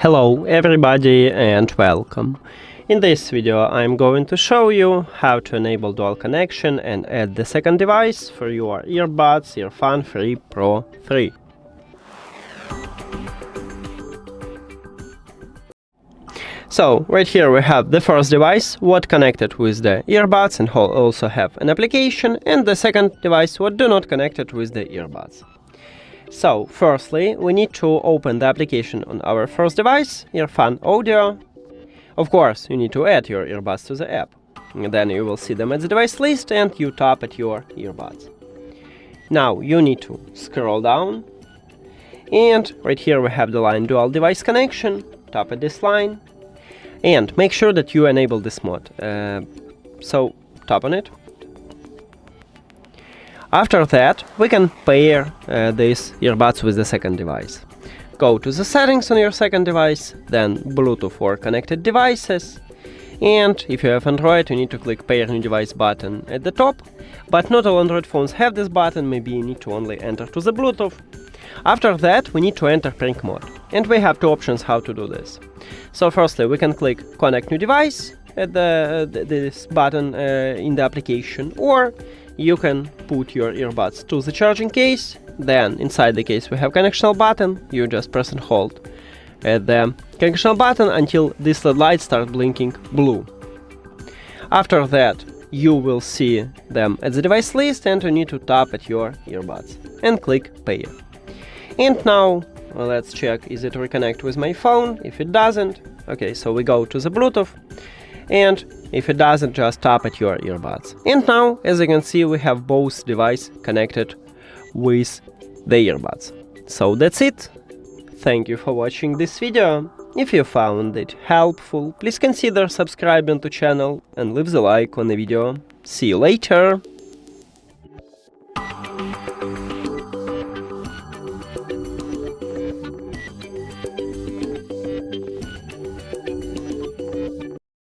Hello everybody and welcome. In this video I'm going to show you how to enable dual connection and add the second device for your earbuds EARFUN Free Pro 3. So right here we have the first device what connected with the earbuds and also have an application, and the second device what do not connected with the earbuds. So, firstly, we need to open the application on our first device, EARFUN Audio. Of course, you need to add your earbuds to the app. And then you will see them at the device list and you tap at your earbuds. Now, you need to scroll down. And right here we have the line Dual Device Connection. Tap at this line. And make sure that you enable this mode. So, tap on it. After that, we can pair these earbuds with the second device. Go to the settings on your second device, then Bluetooth or connected devices, and if you have Android, you need to click Pair New Device button at the top, but not all Android phones have this button, maybe you need to only enter to the Bluetooth. After that, we need to enter Pairing mode, and we have two options how to do this. So firstly, we can click Connect New Device at this button in the application, or you can put your earbuds to the charging case, then inside the case we have connectional button, you just press and hold at the connectional button until this LED light starts blinking blue. After that you will see them at the device list and you need to tap at your earbuds and click pair. And now let's check, is it reconnect with my phone? If it doesn't, okay, so we go to the Bluetooth, and if it doesn't, just tap at your earbuds. And now, as you can see, we have both devices connected with the earbuds. So that's it. Thank you for watching this video. If you found it helpful, please consider subscribing to the channel and leave the like on the video. See you later!